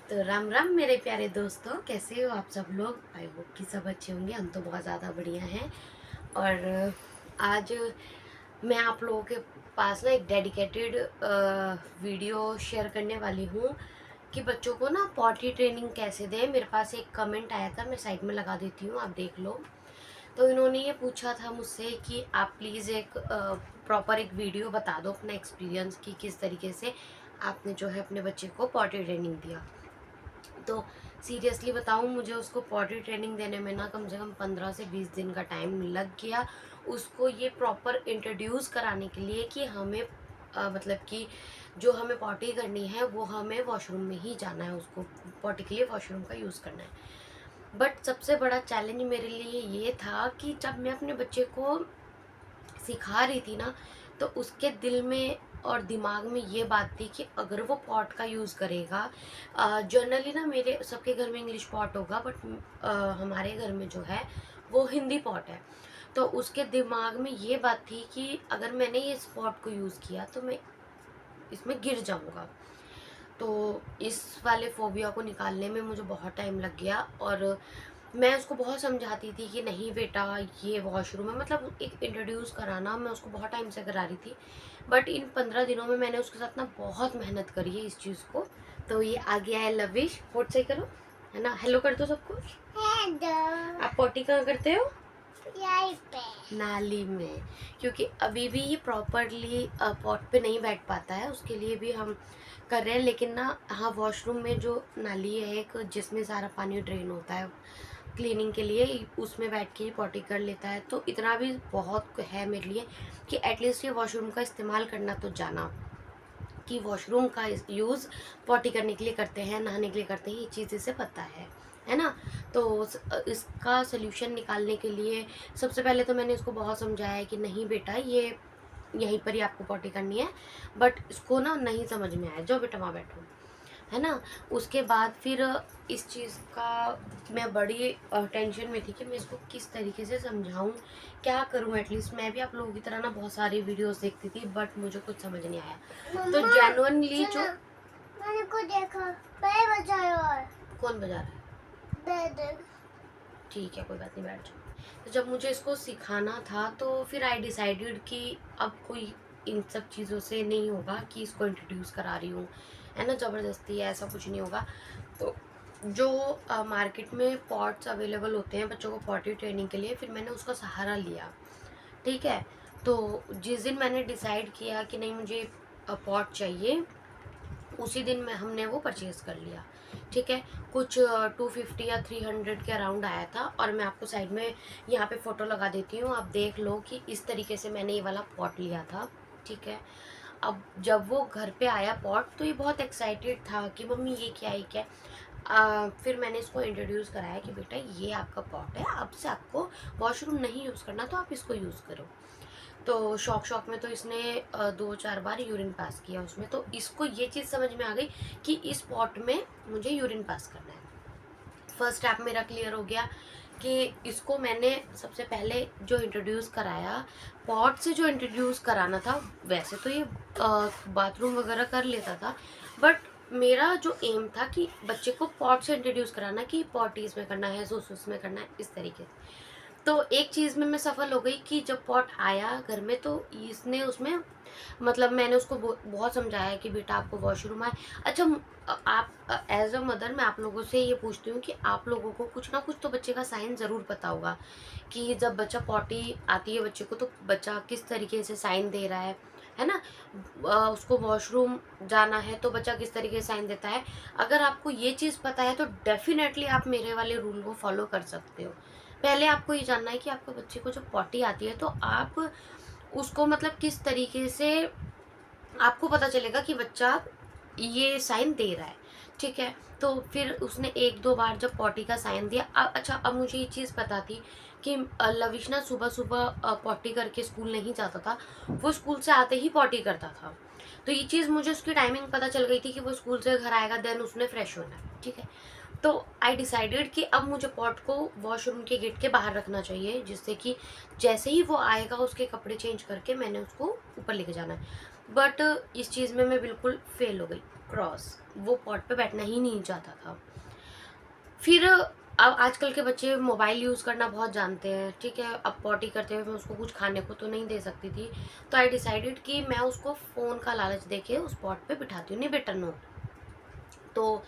तो राम राम मेरे प्यारे दोस्तों, कैसे हो आप सब लोग। आई होप कि सब अच्छे होंगे। हम तो बहुत ज़्यादा बढ़िया हैं। और आज मैं आप लोगों के पास ना एक डेडिकेटेड वीडियो शेयर करने वाली हूँ कि बच्चों को ना पॉटी ट्रेनिंग कैसे दें। मेरे पास एक कमेंट आया था, मैं साइड में लगा देती हूँ, आप देख लो। तो इन्होंने ये पूछा था मुझसे कि आप प्लीज़ एक प्रॉपर एक वीडियो बता दो अपना एक्सपीरियंस कि किस तरीके से आपने जो है अपने बच्चे को पॉटी ट्रेनिंग दिया। तो सीरियसली बताऊँ, मुझे उसको पॉटी ट्रेनिंग देने में ना कम से कम 15 से 20 दिन का टाइम लग गया। उसको ये प्रॉपर इंट्रोड्यूस कराने के लिए कि हमें मतलब कि जो हमें पॉटी करनी है वो हमें वॉशरूम में ही जाना है, उसको पॉटी के लिए वॉशरूम का यूज़ करना है। बट सबसे बड़ा चैलेंज मेरे लिए ये था कि जब मैं अपने बच्चे को सिखा रही थी ना, तो उसके दिल में और दिमाग में ये बात थी कि अगर वो पॉट का यूज़ करेगा, जनरली ना मेरे सबके घर में इंग्लिश पॉट होगा, बट हमारे घर में जो है वो हिंदी पॉट है। तो उसके दिमाग में ये बात थी कि अगर मैंने ये इस पॉट को यूज़ किया तो मैं इसमें गिर जाऊंगा। तो इस वाले फोबिया को निकालने में मुझे बहुत टाइम लग गया। और मैं उसको बहुत समझाती थी कि नहीं बेटा, ये वॉशरूम है, मतलब एक इंट्रोड्यूस कराना मैं उसको बहुत टाइम से करा रही थी। बट इन 15 दिनों में मैंने उसके साथ ना बहुत मेहनत करी है इस चीज़ को। तो ये आ गया है लविश। होट सही करो, है ना, हेलो कर दो सबको। हेलो। आप पॉटी कहाँ करते हो? यहीं पे नाली में। क्योंकि अभी भी ये प्रॉपरली पॉट पे नहीं बैठ पाता है, उसके लिए भी हम कर रहे हैं। लेकिन ना हाँ, वॉशरूम में जो नाली है एक, जिसमें सारा पानी ड्रेन होता है क्लीनिंग के लिए, उसमें बैठ के ही पॉटी कर लेता है। तो इतना भी बहुत है मेरे लिए कि एटलीस्ट ये वॉशरूम का इस्तेमाल करना तो जाना, कि वॉशरूम का यूज़ पॉटी करने के लिए करते हैं, नहाने के लिए करते हैं, ये चीज़ इसे पता है ना। तो इसका सल्यूशन निकालने के लिए सबसे पहले तो मैंने इसको बहुत समझाया है कि नहीं बेटा, ये यहीं पर ही आपको पॉटी करनी है। बट इसको ना नहीं समझ में आया, जाओ बेटा वहाँ बैठो, है ना। उसके बाद फिर इस चीज़ का मैं बड़ी टेंशन में थी कि मैं इसको किस तरीके से समझाऊं, क्या करूं। एटलीस्ट मैं भी आप लोगों की तरह ना बहुत सारी वीडियोस देखती थी, बट मुझे कुछ समझ नहीं आया। तो जेन्युइनली जो मैंने को देखा, पैर बजा रहा है। कौन बजा रहा है? ठीक है, कोई बात नहीं, बैठ जाओ। तो जब मुझे इसको सिखाना था तो फिर आई डिसाइडेड कि अब कोई इन सब चीज़ों से नहीं होगा कि इसको इंट्रोड्यूस करा रही हूँ, है ना, ज़बरदस्ती है, ऐसा कुछ नहीं होगा। तो जो मार्केट में पॉट्स अवेलेबल होते हैं बच्चों को पॉटी ट्रेनिंग के लिए, फिर मैंने उसका सहारा लिया। ठीक है। तो जिस दिन मैंने डिसाइड किया कि नहीं मुझे पॉट चाहिए, उसी दिन में हमने वो परचेज़ कर लिया। ठीक है। कुछ 250 या 300 के अराउंड आया था। और मैं आपको साइड में यहाँ पे फ़ोटो लगा देती हूँ, आप देख लो कि इस तरीके से मैंने ये वाला पॉट लिया था। ठीक है। अब जब वो घर पे आया पॉट, तो ये बहुत एक्साइटेड था कि मम्मी ये क्या है, क्या है। फिर मैंने इसको इंट्रोड्यूस कराया कि बेटा ये आपका पॉट है, अब से आपको वॉशरूम नहीं यूज़ करना, तो आप इसको यूज़ करो। तो शौक में तो इसने 2-4 बार यूरिन पास किया उसमें। तो इसको ये चीज़ समझ में आ गई कि इस पॉट में मुझे यूरिन पास करना है। फर्स्ट स्टेप मेरा क्लियर हो गया कि इसको मैंने सबसे पहले जो इंट्रोड्यूस कराया, पॉट से जो इंट्रोड्यूस कराना था। वैसे तो ये बाथरूम वगैरह कर लेता था, बट मेरा जो एम था कि बच्चे को पॉट से इंट्रोड्यूस कराना, कि पॉटीज में करना है, सूस में करना है, इस तरीके से। तो एक चीज़ में मैं सफल हो गई कि जब पॉट आया घर में तो इसने उसमें, मतलब मैंने उसको बहुत समझाया कि बेटा आपको वॉशरूम आए। अच्छा, आप एज अ मदर मैं आप लोगों से ये पूछती हूँ कि आप लोगों को कुछ ना कुछ तो बच्चे का साइन ज़रूर पता होगा कि जब बच्चा पॉटी आती है बच्चे को, तो बच्चा किस तरीके से साइन दे रहा है ना। उसको वॉशरूम जाना है तो बच्चा किस तरीके से साइन देता है। अगर आपको ये चीज़ पता है तो डेफिनेटली आप मेरे वाले रूल को फॉलो कर सकते हो। पहले आपको ये जानना है कि आपके बच्चे को जब पॉटी आती है तो आप उसको मतलब किस तरीके से आपको पता चलेगा कि बच्चा ये साइन दे रहा है। ठीक है। तो फिर उसने 1-2 बार जब पॉटी का साइन दिया, अच्छा, अब मुझे ये चीज़ पता थी कि लविश ना सुबह पॉटी करके स्कूल नहीं जाता था, वो स्कूल से आते ही पॉटी करता था। तो ये चीज़ मुझे उसकी टाइमिंग पता चल गई थी कि वो स्कूल से घर आएगा, देन उसने फ्रेश होना है। ठीक है। तो आई डिसाइडेड कि अब मुझे पॉट को वॉशरूम के गेट के बाहर रखना चाहिए, जिससे कि जैसे ही वो आएगा उसके कपड़े चेंज करके मैंने उसको ऊपर लेके जाना है। बट इस चीज़ में मैं बिल्कुल फेल हो गई। क्रॉस, वो पॉट पे बैठना ही नहीं चाहता था। फिर अब आजकल के बच्चे मोबाइल यूज़ करना बहुत जानते हैं, ठीक है। अब पॉटी करते हुए मैं उसको कुछ खाने को तो नहीं दे सकती थी, तो आई डिसाइडेड कि मैं उसको फ़ोन का लालच देके उस पॉट पे बिठाती हूँ, नहीं बेटा नो। तो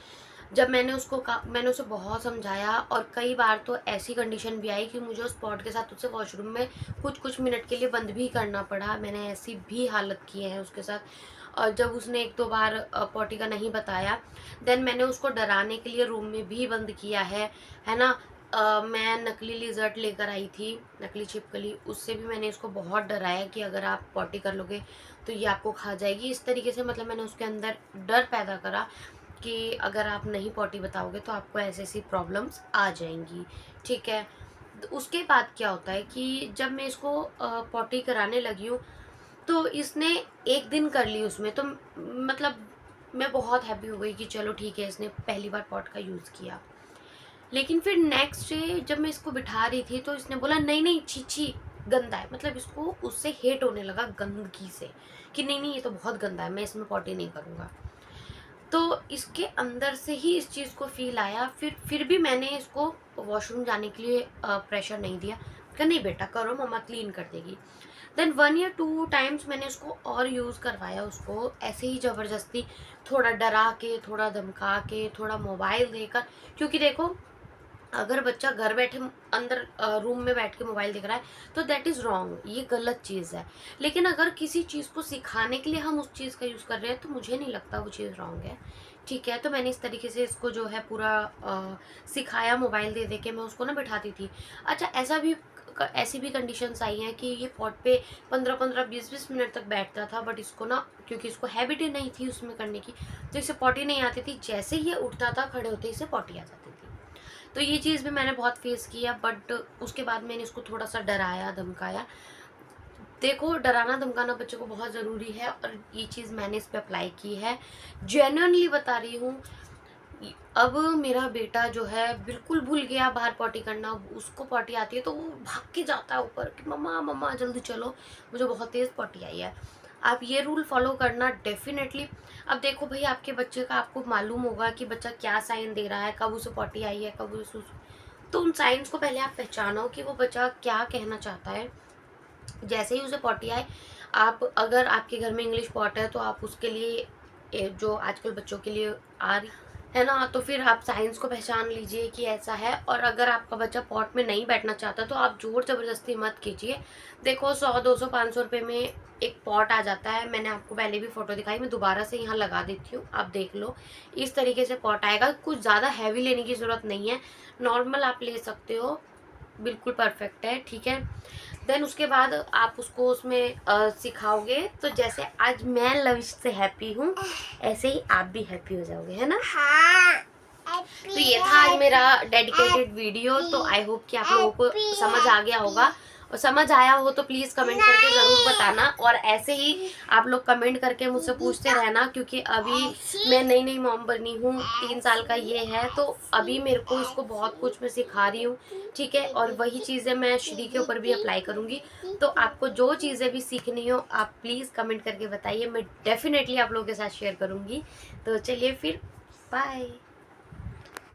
जब मैंने उसे बहुत समझाया, और कई बार तो ऐसी कंडीशन भी आई कि मुझे उस पॉट के साथ उसे वॉशरूम में कुछ कुछ मिनट के लिए बंद भी करना पड़ा। मैंने ऐसी भी हालत की है उसके साथ। और जब उसने एक दो बार पॉटी का नहीं बताया, देन मैंने उसको डराने के लिए रूम में भी बंद किया है ना। मैं नकली लिजर्ट लेकर आई थी, नकली छिपकली, उससे भी मैंने इसको बहुत डराया कि अगर आप पॉटी कर लोगे तो ये आपको खा जाएगी। इस तरीके से मतलब मैंने उसके अंदर डर पैदा करा कि अगर आप नहीं पॉटी बताओगे तो आपको ऐसी ऐसी प्रॉब्लम्स आ जाएंगी, ठीक है। तो उसके बाद क्या होता है कि जब मैं इसको पॉटी कराने लगी हूँ, तो इसने एक दिन कर ली उसमें, तो मतलब मैं बहुत हैप्पी हो गई कि चलो ठीक है, इसने पहली बार पॉट का यूज़ किया। लेकिन फिर नेक्स्ट डे जब मैं इसको बिठा रही थी तो इसने बोला नहीं नहीं छी छी, गंदा है। मतलब इसको उससे हेट होने लगा गंदगी से, कि नहीं नहीं ये तो बहुत गंदा है, मैं इसमें पॉटी नहीं करूँगा। तो इसके अंदर से ही इस चीज़ को फ़ील आया। फिर भी मैंने इसको वॉशरूम जाने के लिए प्रेशर नहीं दिया, कहा नहीं बेटा करो, मम्मा क्लीन कर देगी। देन 1 या 2 टाइम्स मैंने उसको और यूज़ करवाया, उसको ऐसे ही ज़बरदस्ती, थोड़ा डरा के, थोड़ा धमका के, थोड़ा मोबाइल देकर। क्योंकि देखो, अगर बच्चा घर बैठे अंदर रूम में बैठ के मोबाइल देख रहा है तो दैट इज़ रॉन्ग, ये गलत चीज़ है। लेकिन अगर किसी चीज़ को सिखाने के लिए हम उस चीज़ का यूज़ कर रहे हैं तो मुझे नहीं लगता वो चीज़ रॉन्ग है, ठीक है। तो मैंने इस तरीके से इसको जो है पूरा सिखाया, मोबाइल दे दे के मैं उसको ना बिठाती थी। अच्छा, ऐसी भी कंडीशंस आई हैं कि ये पॉट पे 15-15 20-20 मिनट तक बैठता था, बट इसको ना, क्योंकि इसको हैबिट ही नहीं थी उसमें करने की, तो इसे पॉटी नहीं आती थी। जैसे ही ये उठता था खड़े होते इसे पॉटी आ जाती थी। तो ये चीज़ भी मैंने बहुत फेस किया, बट उसके बाद मैंने इसको थोड़ा सा डराया धमकाया। देखो, डराना धमकाना बच्चे को बहुत ज़रूरी है, और ये चीज़ मैंने इस पे अप्लाई की है, जेन्युइनली बता रही हूँ। अब मेरा बेटा जो है बिल्कुल भूल गया बाहर पॉटी करना। उसको पॉटी आती है तो वो भाग के जाता है ऊपर कि मम्मा मम्मा जल्दी चलो, मुझे बहुत तेज़ पॉटी आई है। आप ये रूल फॉलो करना डेफिनेटली। अब देखो भाई, आपके बच्चे का आपको मालूम होगा कि बच्चा क्या साइन दे रहा है, कब उसे पॉटी आई है, कब उसे, तो उन साइंस को पहले आप पहचानो कि वो बच्चा क्या कहना चाहता है। जैसे ही उसे पॉटी आए, आप, अगर आपके घर में इंग्लिश पॉट है तो आप उसके लिए जो आजकल बच्चों के लिए आ रही है ना, तो फिर आप साइंस को पहचान लीजिए कि ऐसा है। और अगर आपका बच्चा पॉट में नहीं बैठना चाहता तो आप जोर ज़बरदस्ती मत कीजिए। देखो, 100 200 500 रुपये में एक पॉट आ जाता है। मैंने आपको पहले भी फ़ोटो दिखाई, मैं दोबारा से यहाँ लगा देती हूँ, आप देख लो। इस तरीके से पॉट आएगा, कुछ ज़्यादा हैवी लेने की ज़रूरत नहीं है, नॉर्मल आप ले सकते हो, बिल्कुल परफेक्ट है, ठीक है। देन उसके बाद आप उसको उसमें सिखाओगे, तो जैसे आज मैं लविश से हैप्पी हूँ, ऐसे ही आप भी हैप्पी हो जाओगे, है ना। हाँ, तो ये था आज मेरा डेडिकेटेड वीडियो। तो आई होप कि आप लोगों को समझ आ गया होगा, और समझ आया हो तो प्लीज़ कमेंट करके ज़रूर बताना। और ऐसे ही आप लोग कमेंट करके मुझसे पूछते रहना, क्योंकि अभी मैं नई नई मॉम बनी हूँ, 3 साल का ये है, तो अभी मेरे को इसको बहुत कुछ मैं सिखा रही हूँ, ठीक है। और वही चीज़ें मैं श्री के ऊपर भी अप्लाई करूँगी। तो आपको जो चीज़ें भी सीखनी हो आप प्लीज़ कमेंट करके बताइए, मैं डेफिनेटली आप लोगों के साथ शेयर करूँगी। तो चलिए फिर, बाय।